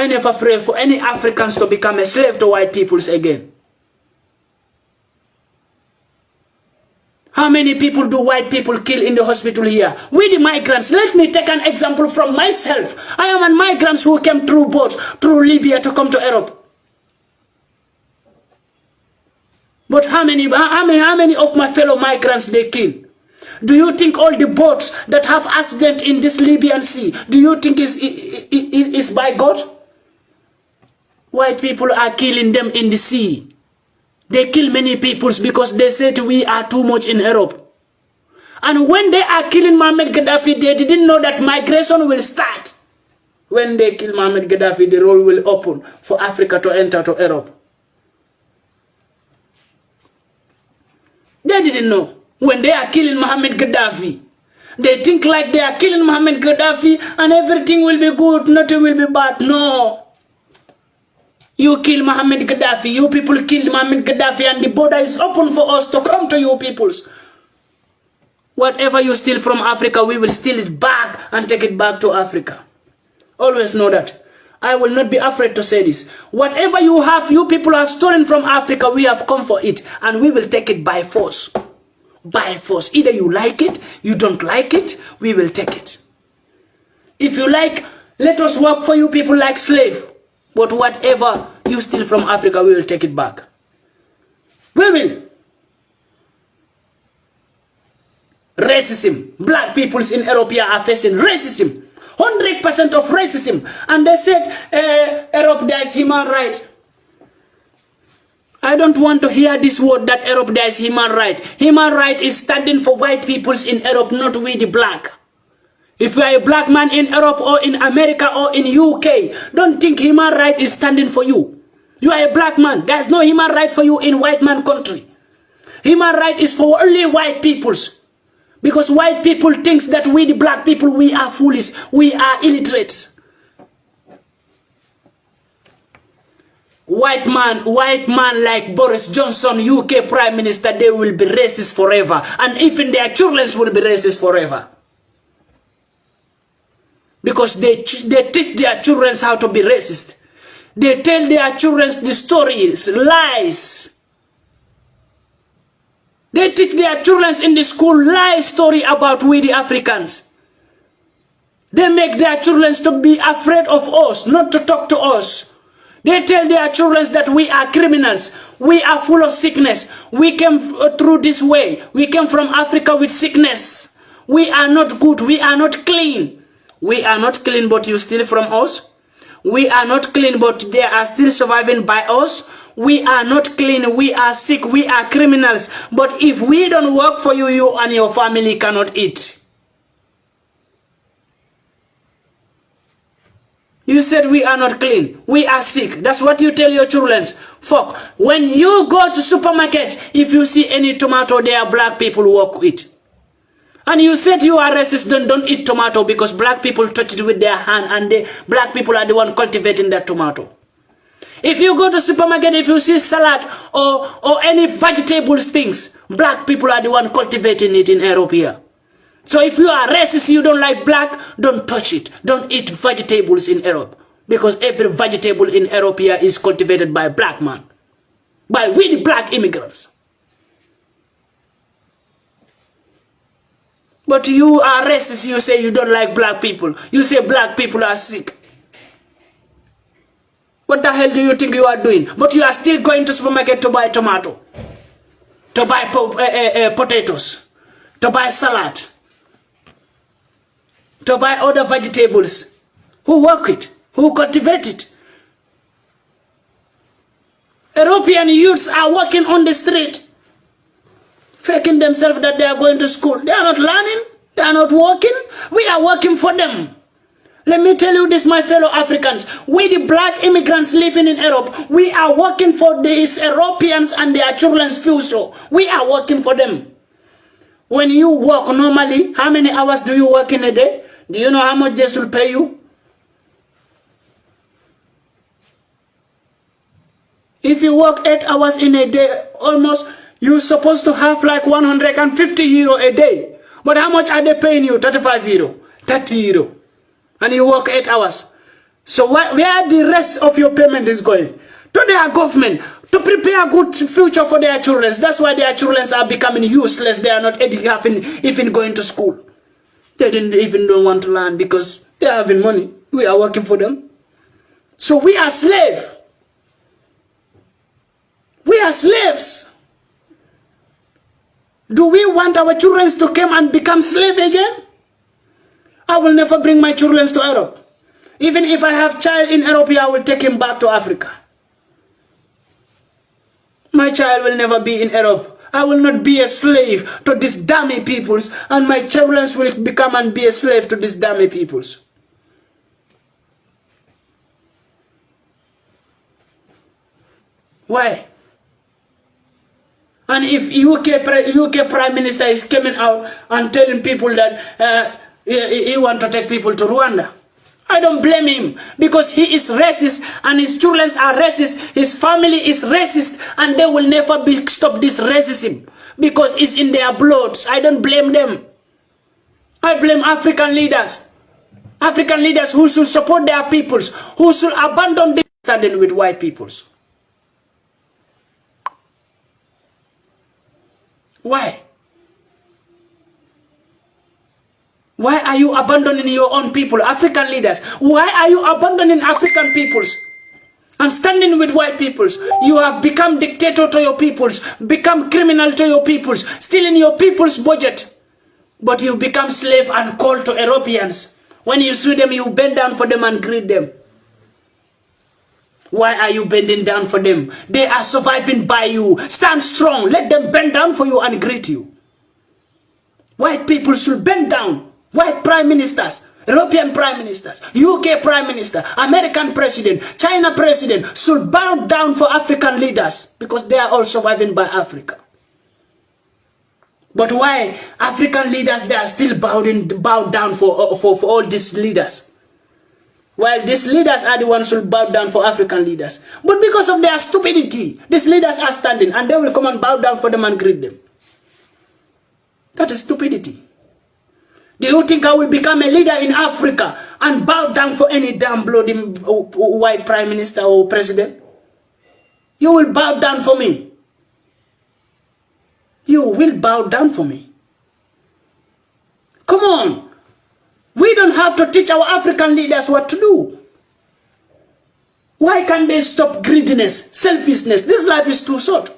I never pray for any Africans to become a slave to white peoples again. How many people do white people kill in the hospital here? We the migrants. Let me take an example from myself. I am a migrant who came through boats, through Libya to come to Europe. But how many of my fellow migrants they kill? Do you think all the boats that have accident in this Libyan sea, do you think is by God? White people are killing them in the sea. They kill many peoples because they said we are too much in Europe. And when they are killing Mohammed Gaddafi, they didn't know that migration will start. When they kill Mohammed Gaddafi, the road will open for Africa to enter to Europe. They didn't know. When they are killing Mohammed Gaddafi, they think like they are killing Mohammed Gaddafi and everything will be good, nothing will be bad. No. You kill Mohammed Gaddafi, you people kill Mohammed Gaddafi, and the border is open for us to come to you peoples. Whatever you steal from Africa, we will steal it back and take it back to Africa. Always know that. I will not be afraid to say this. Whatever you have, you people have stolen from Africa, we have come for it, and we will take it by force. By force. Either you like it, you don't like it, we will take it. If you like, let us work for you people like slave. But whatever you steal from Africa, we will take it back. We will. Racism. Black peoples in Europe are facing racism. 100% of racism. And they said, Europe there is human right. I don't want to hear this word that Europe there is human right. Human right is standing for white peoples in Europe, not we the black. If you are a black man in Europe or in America or in UK, don't think human right is standing for you. You are a black man. There's no human right for you in white man country. Human right is for only white peoples. Because white people think that we the black people, we are foolish. We are illiterate. White man like Boris Johnson, UK Prime Minister, they will be racist forever. And even their children will be racist forever. Because they teach their children how to be racist. They tell their children the stories, lies. They teach their children in the school lie story about we the Africans. They make their children to be afraid of us, not to talk to us. They tell their children that we are criminals. We are full of sickness. We came through this way. We came from Africa with sickness. We are not good. We are not clean. We are not clean, but you steal from us. We are not clean, but they are still surviving by us. We are not clean. We are sick. We are criminals. But if we don't work for you, you and your family cannot eat. You said we are not clean. We are sick. That's what you tell your children. Fuck. When you go to supermarket, if you see any tomato there, black people work with. And you said you are racist, don't eat tomato because black people touch it with their hand and black people are the one cultivating that tomato. If you go to supermarket, if you see salad or any vegetables things, black people are the one cultivating it in Europe here. So if you are racist, you don't like black, don't touch it. Don't eat vegetables in Europe. Because every vegetable in Europe here is cultivated by black man. By we the black immigrants. But you are racist, you say you don't like black people. You say black people are sick. What the hell do you think you are doing? But you are still going to supermarket to buy tomato. To buy potatoes. To buy salad. To buy other vegetables. Who work it? Who cultivate it? European youths are working on the street. Faking themselves that they are going to school. They are not learning. They are not working. We are working for them. Let me tell you this, my fellow Africans. We the black immigrants living in Europe, we are working for these Europeans and their children's future. We are working for them. When you work normally, how many hours do you work in a day? Do you know how much they will pay you? If you work 8 hours in a day, almost, you're supposed to have like 150 euro a day. But how much are they paying you? 35 euro, 30 euro. And you work 8 hours. So where the rest of your payment is going? To their government, to prepare a good future for their children. That's why their children are becoming useless. They are not even going to school. They don't want to learn because they are having money. We are working for them. So we are slaves. We are slaves. Do we want our children to come and become slaves again? I will never bring my children to Europe. Even if I have a child in Europe, I will take him back to Africa. My child will never be in Europe. I will not be a slave to these dummy peoples, and my children will become and be a slave to these dummy peoples. Why? And if UK Prime Minister is coming out and telling people that he want to take people to Rwanda, I don't blame him, because he is racist and his children are racist, his family is racist, and they will never stop this racism because it's in their blood. I don't blame them. I blame African leaders who should support their peoples, who should abandon this standing with white peoples. Why? Why are you abandoning your own people, African leaders? Why are you abandoning African peoples and standing with white peoples? You have become dictator to your peoples, become criminal to your peoples, stealing your people's budget. But you become slave and call to Europeans. When you see them, you bend down for them and greet them. Why are you bending down for them? They are surviving by you. Stand strong. Let them bend down for you and greet you. White people should bend down. White prime ministers, European prime ministers, UK prime minister, American president, China president should bow down for African leaders because they are all surviving by Africa. But why African leaders, they are still bowed down for all these leaders? While these leaders are the ones who bow down for African leaders. But because of their stupidity, these leaders are standing and they will come and bow down for them and greet them. That is stupidity. Do you think I will become a leader in Africa and bow down for any damn bloody white prime minister or president? You will bow down for me. You will bow down for me. Come on. We don't have to teach our African leaders what to do. Why can't they stop greediness, selfishness? This life is too short.